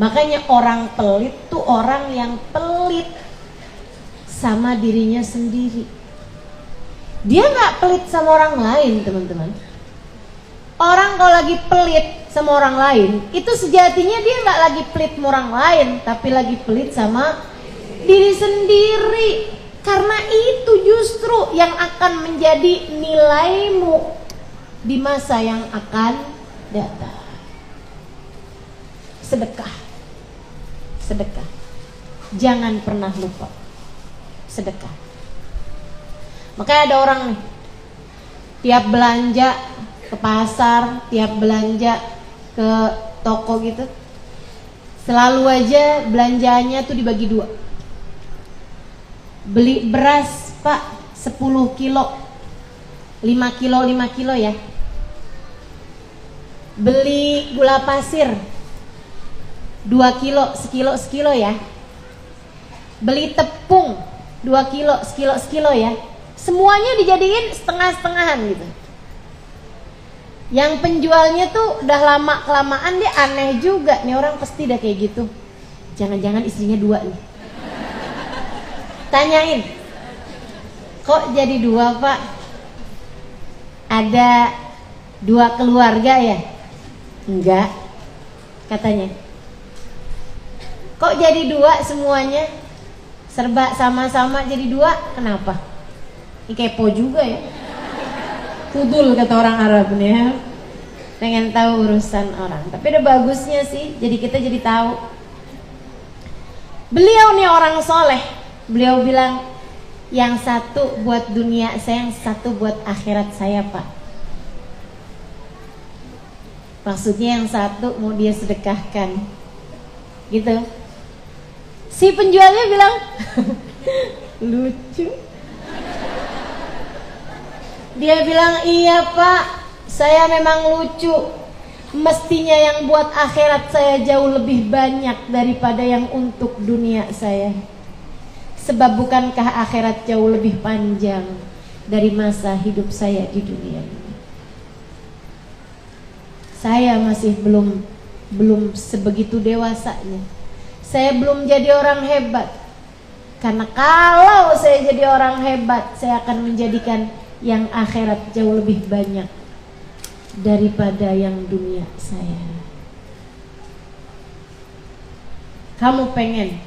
Makanya orang pelit tuh orang yang pelit sama dirinya sendiri. Dia nggak pelit sama orang lain, teman-teman. Orang kalau lagi pelit sama orang lain, itu sejatinya dia nggak lagi pelit sama orang lain, tapi lagi pelit sama diri sendiri. Karena itu justru yang akan menjadi nilaimu di masa yang akan datang. Sedekah, sedekah. Jangan pernah lupa sedekah. Makanya ada orang nih, tiap belanja ke pasar, tiap belanja ke toko gitu, selalu aja belanjaannya tuh dibagi dua. Beli beras, Pak, 10 kilo, 5 kilo, 5 kilo ya. Beli gula pasir 2 kilo, sekilo ya. Beli tepung 2 kilo, sekilo ya. Semuanya dijadiin setengah-setengahan gitu. Yang penjualnya tuh udah lama-kelamaan dia aneh juga. Nih orang pasti udah kayak gitu. Jangan-jangan istrinya 2 nih. Tanyain, kok jadi 2 Pak? Ada 2 keluarga ya? Enggak, katanya. Kok jadi 2 semuanya? Serba sama-sama jadi 2, kenapa? Ini kepo juga ya. Fudul kata orang Arab nih ya. Pengen tahu urusan orang. Tapi ada bagusnya sih, jadi kita jadi tahu. Beliau nih orang soleh. Beliau bilang, yang satu buat dunia saya, yang satu buat akhirat saya Pak. Maksudnya yang satu mau dia sedekahkan gitu. Si penjualnya bilang lucu. Dia bilang, iya Pak, saya memang lucu. Mestinya yang buat akhirat saya jauh lebih banyak daripada yang untuk dunia saya. Sebab bukankah akhirat jauh lebih panjang dari masa hidup saya di dunia ini? Saya masih belum sebegitu dewasanya. Saya belum jadi orang hebat. Karena kalau saya jadi orang hebat, saya akan menjadikan yang akhirat jauh lebih banyak daripada yang dunia saya. Kamu pengen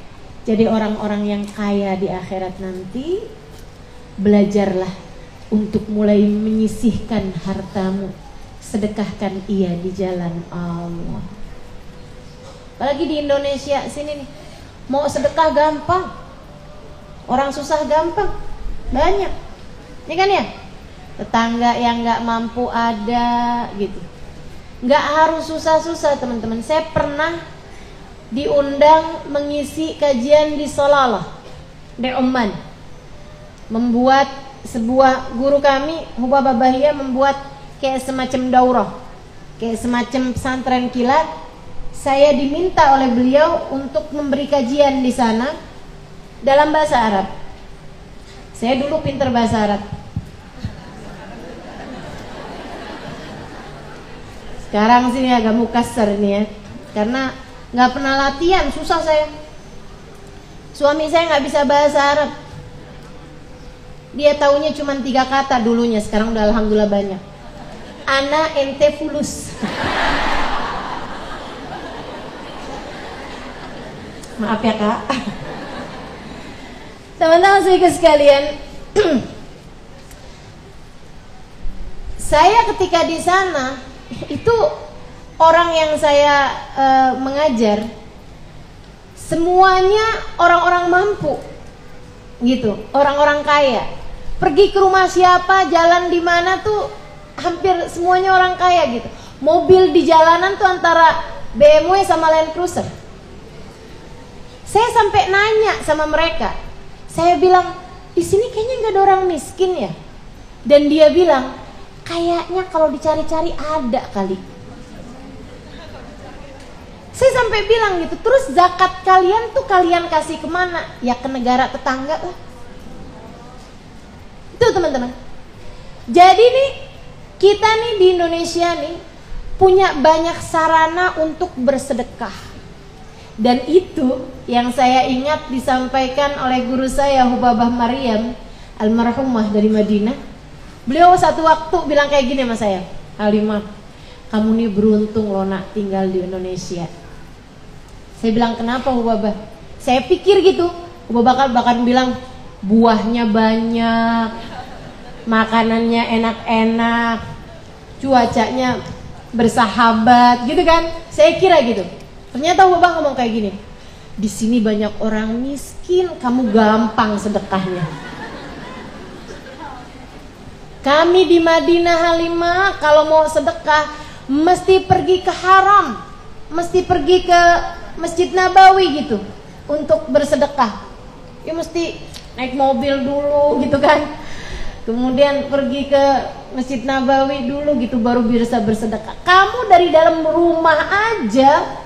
jadi orang-orang yang kaya di akhirat nanti? Belajarlah untuk mulai menyisihkan hartamu. Sedekahkan ia di jalan Allah. Apalagi di Indonesia sini nih, mau sedekah gampang, orang susah gampang, banyak. Ini kan ya, tetangga yang nggak mampu ada gitu. Nggak harus susah-susah teman-teman. Saya pernah diundang mengisi kajian di Salalah, di Oman. Membuat sebuah guru kami, Hubah Babahia, membuat kayak semacam daurah, kayak semacam pesantren kilat. Saya diminta oleh beliau untuk memberi kajian di sana dalam bahasa Arab. Saya dulu pinter bahasa Arab. Sekarang sini agak mukasar nih ya, karena nggak pernah latihan, susah saya. Suami saya nggak bisa bahasa Arab. Dia taunya cuma 3 kata dulunya, sekarang udah alhamdulillah banyak. Ana ente fulus. Maaf ya Kak. Teman-teman sekalian, saya ketika di sana itu orang yang saya mengajar semuanya orang-orang mampu gitu, orang-orang kaya. Pergi ke rumah siapa, jalan di mana tuh hampir semuanya orang kaya gitu. Mobil di jalanan tuh antara BMW sama Land Cruiser. Saya sampai nanya sama mereka, saya bilang, di sini kayaknya nggak ada orang miskin ya. Dan dia bilang, kayaknya kalau dicari-cari ada kali. Saya sampai bilang gitu, terus zakat kalian tuh kalian kasih kemana? Ya ke negara tetangga lah. Itu teman-teman. Jadi nih, kita nih di Indonesia nih punya banyak sarana untuk bersedekah. Dan itu yang saya ingat disampaikan oleh guru saya Hubabah Maryam almarhumah dari Madinah. Beliau satu waktu bilang kayak gini sama saya, Halimah, kamu nih beruntung loh nak tinggal di Indonesia. Saya bilang kenapa Hubabah? Saya pikir gitu, Hubabah bahkan bilang buahnya banyak, makanannya enak-enak, cuacanya bersahabat gitu kan. Saya kira gitu. Ternyata Hubabah ngomong kayak gini, di sini banyak orang miskin, kamu gampang sedekahnya. Kami di Madinah Halimah kalau mau sedekah mesti pergi ke haram, mesti pergi ke Masjid Nabawi gitu untuk bersedekah. Ya mesti naik mobil dulu gitu kan. Kemudian pergi ke Masjid Nabawi dulu gitu baru bisa bersedekah. Kamu dari dalam rumah aja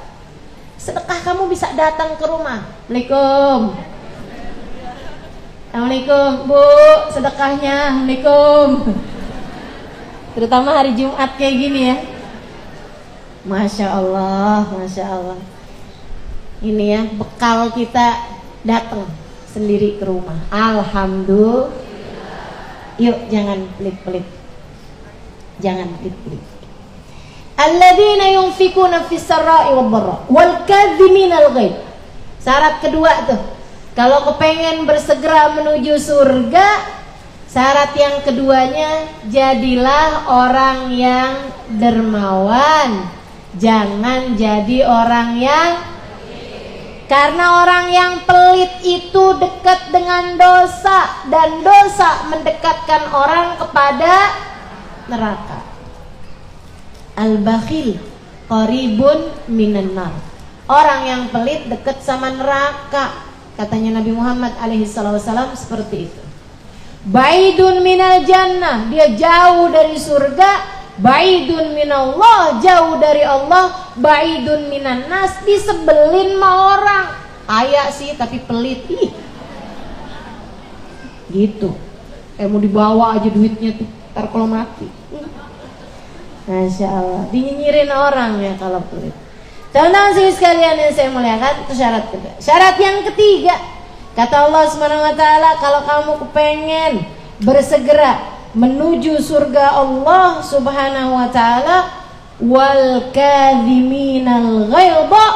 sedekah kamu bisa datang ke rumah. Assalamualaikum. Assalamualaikum Bu, sedekahnya. Assalamualaikum. Terutama hari Jumat kayak gini ya. Masya Allah, Masya Allah. Ini ya bekal kita datang sendiri ke rumah. Alhamdulillah. Yuk jangan pelit-pelit. Jangan pelit-pelit. Alladzina yunfikuna fis sarai wad dharra wal kadhiminal ghaidh. Syarat kedua tuh. Kalau kepengen bersegera menuju surga, syarat yang keduanya jadilah orang yang dermawan. Jangan jadi orang yang, karena orang yang pelit itu dekat dengan dosa, dan dosa mendekatkan orang kepada neraka. Al-bakhil qaribun minan nar. Orang yang pelit dekat sama neraka. Katanya Nabi Muhammad alaihissalam seperti itu. Baidun minal jannah, dia jauh dari surga. Baidun minallah, jauh dari Allah. Baidun minan nas, disebelin sama orang. Kaya sih tapi pelit. Ih. Gitu. Mau dibawa aja duitnya tuh, ntar kalau mati. Masya Allah, dinyinyirin orang ya kalau pelit. Teman-teman sekalian yang saya muliakan, itu syarat kedua. Syarat yang ketiga, kata Allah SWT, kalau kamu kepengen bersegera menuju surga Allah Subhanahu wa taala, wal kadhiminal ghaidha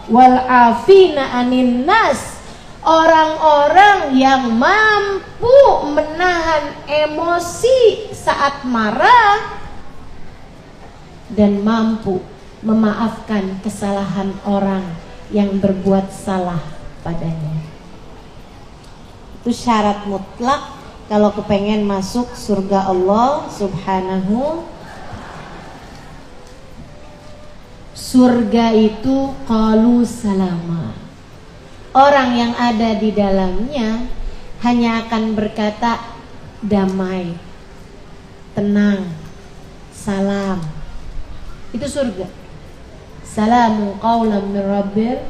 wal afina anin nas, orang-orang yang mampu menahan emosi saat marah dan mampu memaafkan kesalahan orang yang berbuat salah padanya. Itu syarat mutlak kalau kepengen masuk surga Allah Subhanahu. Surga itu qalu salama. Orang yang ada di dalamnya hanya akan berkata damai, tenang, salam. Itu surga. Salamu qaulan min rabbir.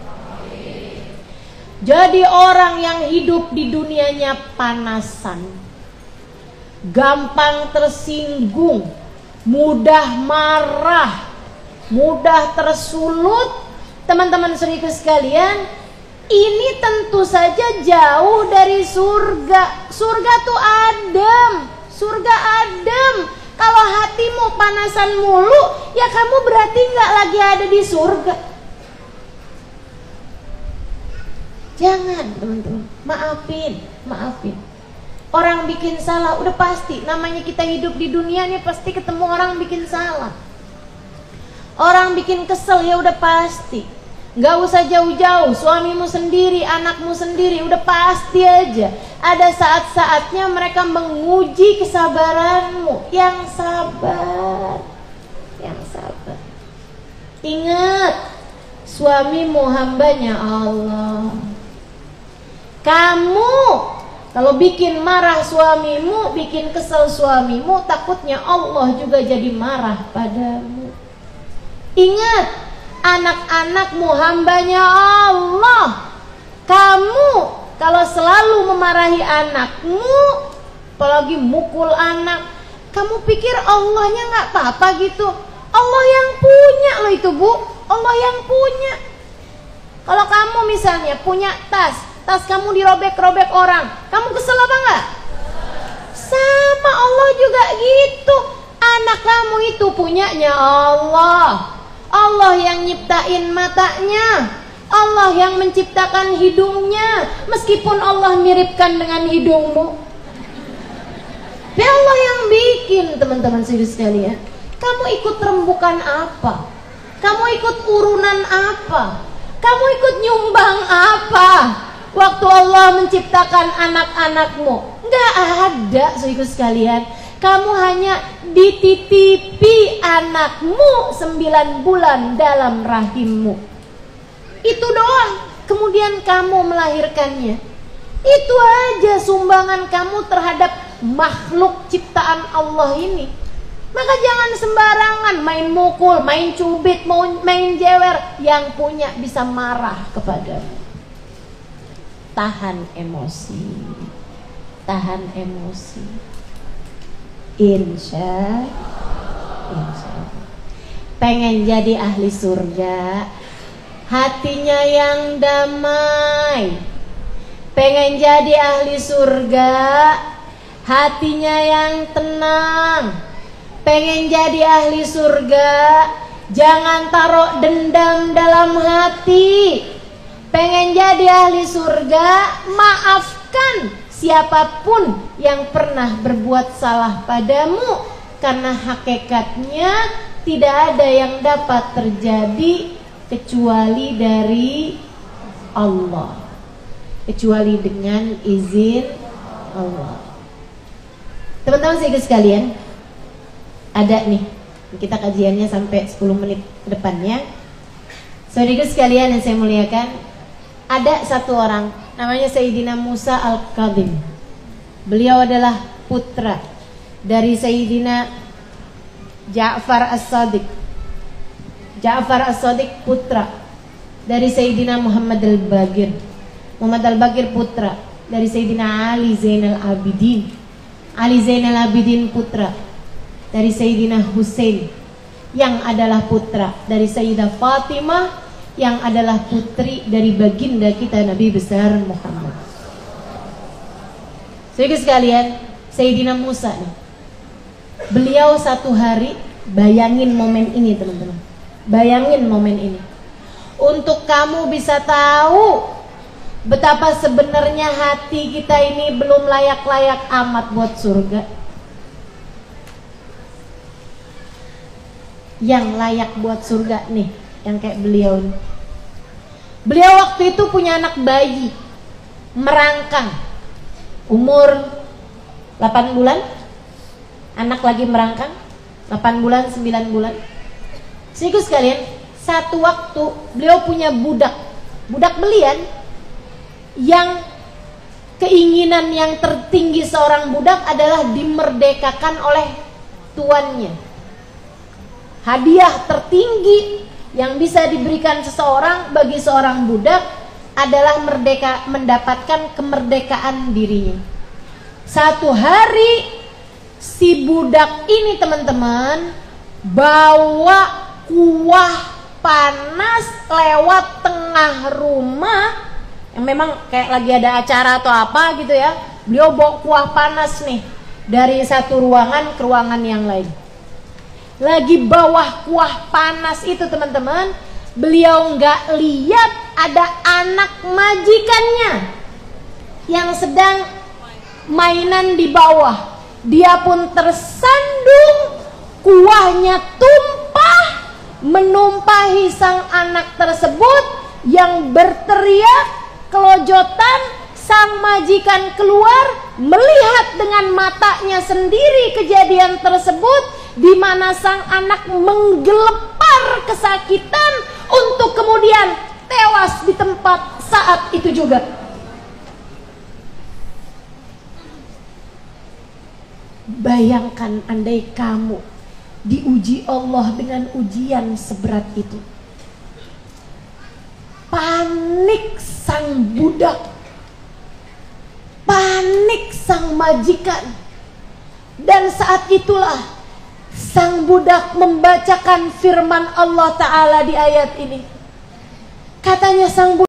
Jadi orang yang hidup di dunianya panasan, gampang tersinggung, mudah marah, mudah tersulut, teman-teman saudaraku sekalian, ini tentu saja jauh dari surga. Surga tuh adem, surga adem. Kalau hatimu panasan mulu, ya kamu berarti nggak lagi ada di surga. Jangan teman-teman, maafin. Orang bikin salah, udah pasti. Namanya kita hidup di dunia ini pasti ketemu orang bikin salah. Orang bikin kesel ya udah pasti. Nggak usah jauh-jauh, suamimu sendiri, anakmu sendiri, udah pasti aja ada saat-saatnya mereka menguji kesabaranmu. Yang sabar, yang sabar. Ingat, suamimu hambanya Allah. Kamu kalau bikin marah suamimu, bikin kesel suamimu, takutnya Allah juga jadi marah padamu. Ingat, anak-anakmu hambanya Allah. Kamu kalau selalu memarahi anakmu, apalagi mukul anak, kamu pikir Allahnya nggak apa-apa gitu? Allah yang punya loh itu, Bu. Allah yang punya. Kalau kamu misalnya punya tas kamu dirobek-robek orang, kamu kesel apa enggak? Sama Allah juga gitu. Anak kamu itu punyanya Allah. Allah yang nyiptain matanya, Allah yang menciptakan hidungnya. Meskipun Allah miripkan dengan hidungmu, tapi Allah yang bikin, teman-teman sekalian. Kamu ikut rembukan apa? Kamu ikut urunan apa? Kamu ikut nyumbang apa? Waktu Allah menciptakan anak-anakmu, nggak ada, saudaraku sekalian. Kamu hanya dititipi anakmu 9 bulan dalam rahimmu. Itu doang. Kemudian kamu melahirkannya. Itu aja sumbangan kamu terhadap makhluk ciptaan Allah ini. Maka jangan sembarangan main mukul, main cubit, main jewer. Yang punya bisa marah kepadamu. Tahan emosi. Tahan emosi. Insya Allah. Pengen jadi ahli surga, hatinya yang damai. Pengen jadi ahli surga, hatinya yang tenang. Pengen jadi ahli surga, jangan taruh dendam dalam hati. Pengen jadi ahli surga, maafkan siapapun yang pernah berbuat salah padamu, karena hakikatnya tidak ada yang dapat terjadi kecuali dari Allah, kecuali dengan izin Allah. Teman-teman sekalian, ada nih, kita kajiannya sampai 10 menit ke depannya. Saudara sekalian yang saya muliakan, ada satu orang namanya Sayyidina Musa Al-Kadhim. Beliau adalah putra dari Sayyidina Ja'far As-Sadiq. Ja'far As-Sadiq putra dari Sayyidina Muhammad Al-Baqir. Muhammad Al-Baqir putra dari Sayyidina Ali Zainal Abidin. Ali Zainal Abidin putra dari Sayyidina Husain, yang adalah putra dari Sayyidah Fatimah, yang adalah putri dari baginda kita Nabi besar Muhammad. Saudara sekalian, Sayyidina Musa nih, beliau satu hari, bayangin momen ini teman-teman, bayangin momen ini, untuk kamu bisa tahu betapa sebenarnya hati kita ini belum layak-layak amat buat surga. Yang layak buat surga nih, yang kayak beliau nih. Beliau waktu itu punya anak bayi merangkang, umur 8 bulan. Anak lagi merangkang 8 bulan, 9 bulan. Saudara sekalian, satu waktu beliau punya budak belian, yang keinginan yang tertinggi seorang budak adalah dimerdekakan oleh tuannya. Hadiah tertinggi yang bisa diberikan seseorang bagi seorang budak adalah mendapatkan kemerdekaan dirinya. Satu hari si budak ini teman-teman bawa kuah panas lewat tengah rumah, yang memang kayak lagi ada acara atau apa gitu ya. Beliau bawa kuah panas nih dari satu ruangan ke ruangan yang lain. Lagi bawah kuah panas itu teman-teman, beliau nggak lihat ada anak majikannya yang sedang mainan di bawah. Dia pun tersandung, kuahnya tumpah, menumpahi sang anak tersebut yang berteriak kelojotan. Sang majikan keluar melihat dengan matanya sendiri kejadian tersebut, di mana sang anak menggelepar kesakitan untuk kemudian tewas di tempat saat itu juga. Bayangkan andai kamu diuji Allah dengan ujian seberat itu. Panik sang budak, panik sang majikan. Dan saat itulah sang budak membacakan firman Allah Ta'ala di ayat ini. Katanya sang budak,